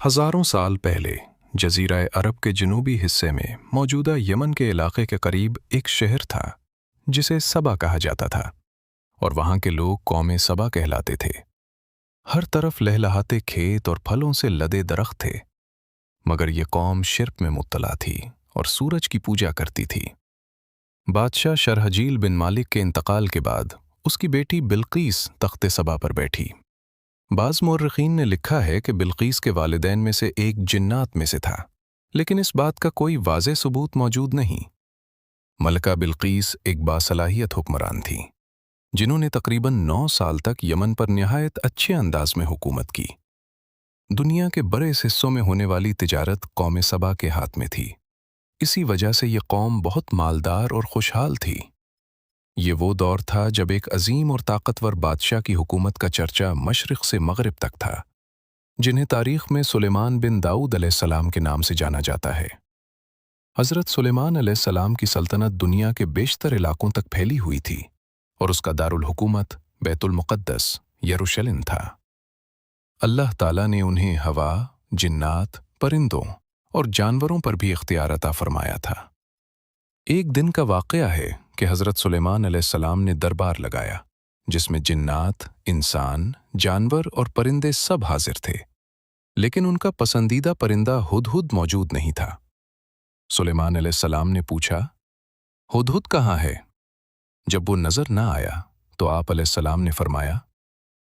हज़ारों साल पहले जज़ीरा अरब के जनूबी हिस्से में मौजूदा यमन के इलाके के करीब एक शहर था जिसे सबा कहा जाता था, और वहाँ के लोग कौम सबा कहलाते थे। हर तरफ लहलहाते खेत और फलों से लदे दरख्त थे, मगर ये कौम शिर्क में मुब्तला थी और सूरज की पूजा करती थी। बादशाह शरहजील बिन मालिक के इंतकाल के बाद उसकी बेटी बिल्कीस तख्ते सबा पर बैठी। बाज़ मुर्रिखीन ने लिखा है कि बिल्कीस के वालिदैन में से एक जिन्नात में से था, लेकिन इस बात का कोई वाज़े सबूत मौजूद नहीं। मलका बिल्कीस एक बासलाहियत हुक्मरान थी जिन्होंने तकरीबन 9 साल तक यमन पर निहायत अच्छे अंदाज में हुकूमत की। दुनिया के बड़े हिस्सों में होने वाली तिजारत कौम सबा के हाथ में थी। इसी वजह से ये कौम बहुत मालदार और खुशहाल थी। ये वो दौर था जब एक अजीम और ताकतवर बादशाह की हुकूमत का चर्चा मशरिक़ से मगरिब तक था, जिन्हें तारीख़ में सुलेमान बिन दाऊद अलैहिस्सलाम के नाम से जाना जाता है। हज़रत सुलेमान अलैहिस्सलाम की सल्तनत दुनिया के बेशतर इलाकों तक फैली हुई थी और उसका दारुल हुकूमत बैतुल मुक़द्दस यरूशलेम था। अल्लाह ताला ने उन्हें हवा, जिन्नात, परिंदों और जानवरों पर भी इख्तियार अता फरमाया था। एक दिन का वाक़या है कि हज़रत सुलेमान अलैहिस्सलाम ने दरबार लगाया जिसमें जिन्नात, इंसान, जानवर और परिंदे सब हाजिर थे, लेकिन उनका पसंदीदा परिंदा हुदहुद मौजूद नहीं था। सुलेमान अलैहिस्सलाम ने पूछा, हुदहुद कहाँ है? जब वो नज़र न आया तो आप अलैहिस्सलाम ने फरमाया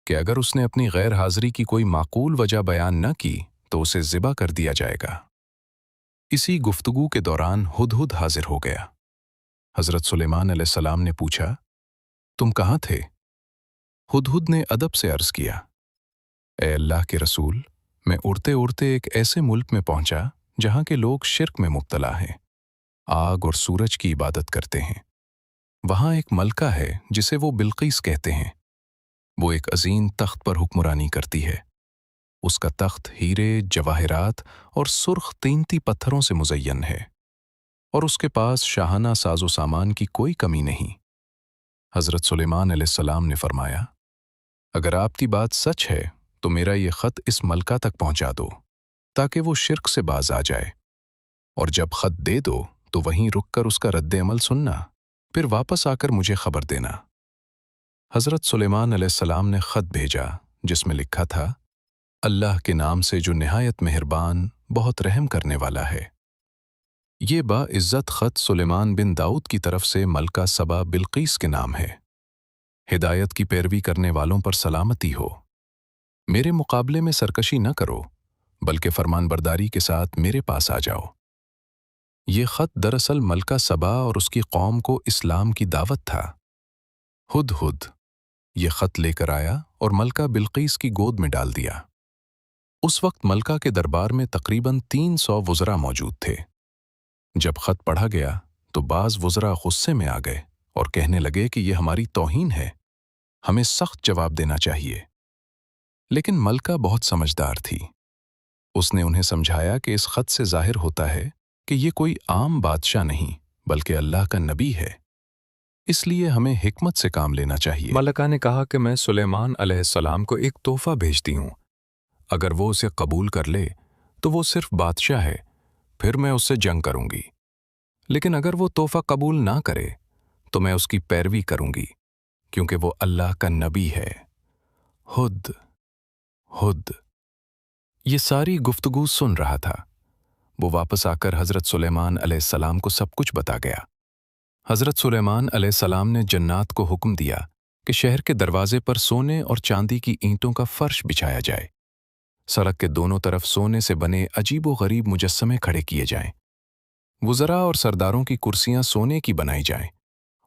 कि अगर उसने अपनी गैर हाज़िरी की कोई माकूल वजह बयान न की तो उसे ज़िबा कर दिया जाएगा। इसी गुफ्तगू के दौरान हुदहुद हाजिर हो गया। हज़रत सुलेमान अलैहिस्सलाम ने पूछा, तुम कहाँ थे? हुदहुद ने अदब से अर्ज़ किया, ए अल्लाह के रसूल, मैं उड़ते उड़ते एक ऐसे मुल्क में पहुंचा जहां के लोग शिर्क में मुब्तला हैं, आग और सूरज की इबादत करते हैं। वहां एक मलका है जिसे वो बिल्कीस कहते हैं। वो एक अजीम तख्त पर हुक्मरानी करती है। उसका तख्त हीरे, जवाहिरात और सुर्ख कीमती पत्थरों से मुज़य्यन है, और उसके पास शाहाना साजो सामान की कोई कमी नहीं। हज़रत सुलेमान अलैहिस्सलाम ने फरमाया, अगर आपकी बात सच है तो मेरा ये ख़त इस मलका तक पहुंचा दो ताकि वो शिर्क से बाज आ जाए, और जब ख़त दे दो तो वहीं रुककर उसका रद्द अमल सुनना, फिर वापस आकर मुझे खबर देना। हज़रत सुलेमान अलैहिस्सलाम ने ख़त भेजा जिसमें लिखा था, अल्लाह के नाम से जो निहायत मेहरबान, बहुत रहम करने वाला है। ये बाइज़्ज़त ख़त सुलेमान बिन दाऊद की तरफ से मलका सबा बिल्कीस के नाम है। हिदायत की पैरवी करने वालों पर सलामती हो। मेरे मुकाबले में सरकशी न करो, बल्कि फरमानबरदारी के साथ मेरे पास आ जाओ। ये ख़त दरअसल मलका सबा और उसकी कौम को इस्लाम की दावत था। हुदहुद ये ख़त लेकर आया और मलका बिल्कीस की गोद में डाल दिया। उस वक्त मलका के दरबार में तकरीबन 300 वुज़रा मौजूद थे। जब ख़त पढ़ा गया तो बाज़ वुज़रा गुस्से में आ गए और कहने लगे कि यह हमारी तौहीन है, हमें सख्त जवाब देना चाहिए। लेकिन मलका बहुत समझदार थी। उसने उन्हें समझाया कि इस ख़त से ज़ाहिर होता है कि ये कोई आम बादशाह नहीं बल्कि अल्लाह का नबी है, इसलिए हमें हिकमत से काम लेना चाहिए। मलका ने कहा कि मैं सुलेमान अलैहिस्सलाम को एक तोहफ़ा भेजती हूँ। अगर वो उसे कबूल कर ले तो वो सिर्फ बादशाह है, फिर मैं उससे जंग करूंगी। लेकिन अगर वो तोहफ़ा कबूल ना करे तो मैं उसकी पैरवी करूंगी, क्योंकि वो अल्लाह का नबी है। हुद हुद ये सारी गुफ्तगू सुन रहा था। वो वापस आकर हज़रत सुलेमान अलैहिस्सलाम को सब कुछ बता गया। हज़रत सुलेमान अलैहिस्सलाम ने जन्नात को हुक्म दिया कि शहर के दरवाजे पर सोने और चांदी की ईंटों का फर्श बिछाया जाए। सड़क के दोनों तरफ सोने से बने अजीबो गरीब मुजस्समे खड़े किए जाएं। वुज़रा और सरदारों की कुर्सियां सोने की बनाई जाएं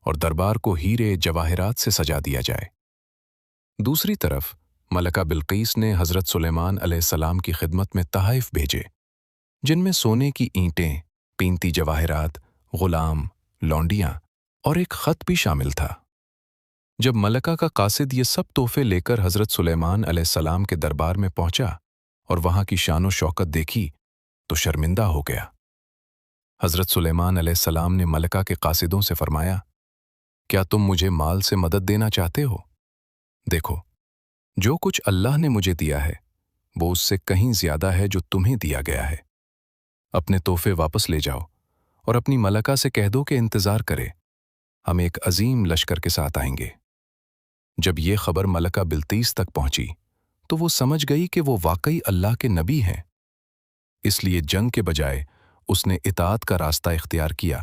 और दरबार को हीरे जवाहिरात से सजा दिया जाए। दूसरी तरफ मलका बिल्कीस ने हज़रत सुलेमान अलैहिस्सलाम की खिदमत में तहाइफ भेजे, जिनमें सोने की ईंटें, कीमती जवाहिरात, गुलाम, लौंडियां और एक ख़त भी शामिल था। जब मलका का कासिद ये सब तोहफे लेकर हज़रत सुलेमान अलैहिस्सलाम के दरबार में पहुंचा और वहां की शानो शौकत देखी तो शर्मिंदा हो गया। हज़रत सुलेमान अलैहिस्सलाम ने मलका के कासिदों से फरमाया, क्या तुम मुझे माल से मदद देना चाहते हो? देखो, जो कुछ अल्लाह ने मुझे दिया है وہ اس سے کہیں زیادہ ہے جو تمہیں دیا گیا ہے۔ اپنے تحفے واپس لے جاؤ اور اپنی ملکہ سے کہہ دو کہ انتظار کرے، ہم ایک عظیم لشکر کے ساتھ آئیں گے۔ جب یہ خبر ملکہ بلقیس تک پہنچی تو وہ سمجھ گئی کہ وہ واقعی اللہ کے نبی ہیں، اس لیے جنگ کے بجائے اس نے اطاعت کا راستہ اختیار کیا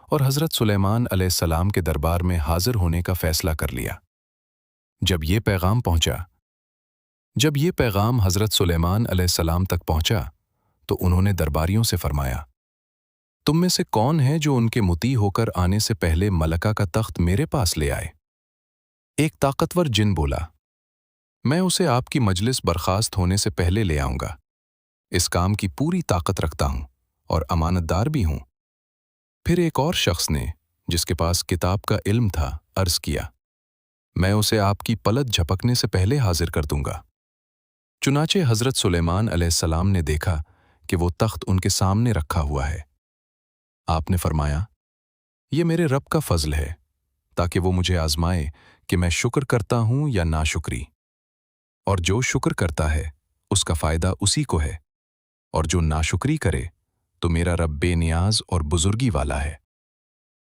اور حضرت سلیمان علیہ السلام کے دربار میں حاضر ہونے کا فیصلہ کر لیا۔ جب یہ پیغام حضرت سلیمان علیہ السلام تک پہنچا تو انہوں نے درباریوں سے فرمایا، تم میں سے کون ہے جو ان کے مطیع ہو کر آنے سے پہلے ملکہ کا تخت میرے پاس لے آئے؟ ایک طاقتور جن بولا، میں اسے آپ کی مجلس برخاست ہونے سے پہلے لے آؤں گا، اس کام کی پوری طاقت رکھتا ہوں اور امانت دار بھی ہوں۔ پھر ایک اور شخص نے جس کے پاس کتاب کا علم تھا عرض کیا، میں اسے آپ کی پلٹ جھپکنے سے پہلے حاضر کر دوں گا۔ چنانچہ حضرت سلیمان علیہ السلام نے دیکھا کہ وہ تخت ان کے سامنے رکھا ہوا ہے۔ آپ نے فرمایا، یہ میرے رب کا فضل ہے تاکہ وہ مجھے آزمائے کہ میں شکر کرتا ہوں یا ناشکری، اور جو شکر کرتا ہے اس کا فائدہ اسی کو ہے، اور جو ناشکری کرے تو میرا رب بے نیاز اور بزرگی والا ہے۔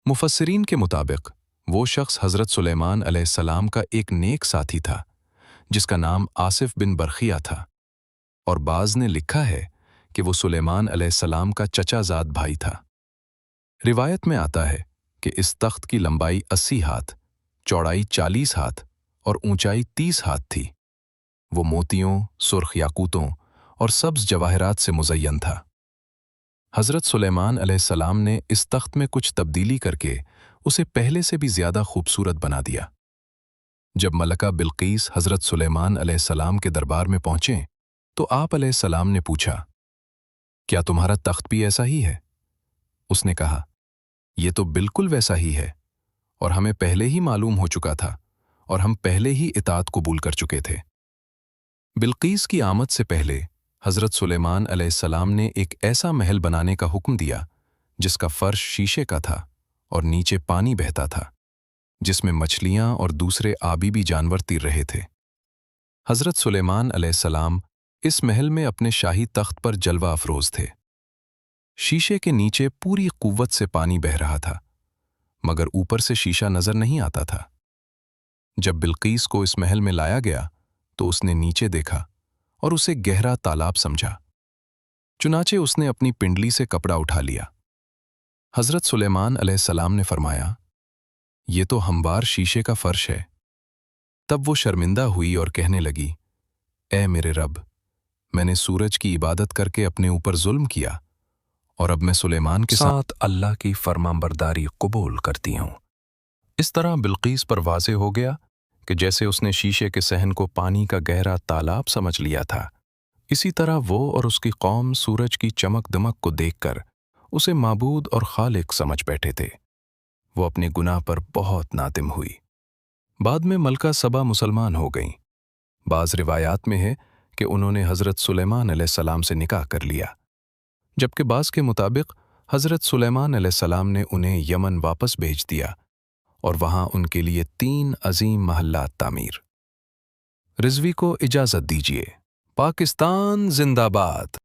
مفسرین کے مطابق وہ شخص حضرت سلیمان علیہ السلام کا ایک نیک ساتھی تھا جس کا نام آصف بن برخیہ تھا، اور بعض نے لکھا ہے کہ وہ سلیمان علیہ السلام کا چچا زاد بھائی تھا۔ روایت میں آتا ہے کہ اس تخت کی لمبائی 80 ہاتھ، چوڑائی 40 ہاتھ اور اونچائی 30 ہاتھ تھی۔ وہ موتیوں، سرخ یاقوتوں اور سبز جواہرات سے مزین تھا۔ حضرت سلیمان علیہ السلام نے اس تخت میں کچھ تبدیلی کر کے اسے پہلے سے بھی زیادہ خوبصورت بنا دیا۔ جب ملکہ بلقیس حضرت سلیمان علیہ السلام کے دربار میں پہنچیں تو آپ علیہ السلام نے پوچھا، کیا تمہارا تخت بھی ایسا ہی ہے؟ اس نے کہا، یہ تو بالکل ویسا ہی ہے، اور ہمیں پہلے ہی معلوم ہو چکا تھا اور ہم پہلے ہی اطاعت قبول کر چکے تھے۔ بلقیس کی آمد سے پہلے حضرت سلیمان علیہ السلام نے ایک ایسا محل بنانے کا حکم دیا جس کا فرش شیشے کا تھا اور نیچے پانی بہتا تھا، جس میں مچھلیاں اور دوسرے آبی بھی جانور تیر رہے تھے۔ حضرت سلیمان علیہ السلام اس محل میں اپنے شاہی تخت پر جلوہ افروز تھے۔ شیشے کے نیچے پوری قوت سے پانی بہہ رہا تھا، مگر اوپر سے شیشہ نظر نہیں آتا تھا۔ جب بلقیس کو اس محل میں لایا گیا تو اس نے نیچے دیکھا اور اسے گہرا تالاب سمجھا۔ چنانچہ اس نے اپنی پنڈلی سے کپڑا اٹھا لیا۔ حضرت سلیمان علیہ السلام نے فرمایا، یہ تو ہموار شیشے کا فرش ہے۔ تب وہ شرمندہ ہوئی اور کہنے لگی، اے میرے رب، میں نے سورج کی عبادت کر کے اپنے اوپر ظلم کیا، اور اب میں سلیمان کے ساتھ اللہ کی فرمانبرداری قبول کرتی ہوں۔ اس طرح بلقیس پر واضح ہو گیا کہ جیسے اس نے شیشے کے صحن کو پانی کا گہرا تالاب سمجھ لیا تھا، اسی طرح وہ اور اس کی قوم سورج کی چمک دمک کو دیکھ کر اسے معبود اور خالق سمجھ بیٹھے تھے۔ وہ اپنے گناہ پر بہت نادم ہوئی۔ بعد میں ملکہ سبا مسلمان ہو گئیں۔ بعض روایات میں ہے کہ انہوں نے حضرت سلیمان علیہ السلام سے نکاح کر لیا، جبکہ بعض کے مطابق حضرت سلیمان علیہ السلام نے انہیں یمن واپس بھیج دیا اور وہاں ان کے لیے 3 عظیم محلات تعمیر۔ رضوی کو اجازت دیجیے۔ پاکستان زندہ باد۔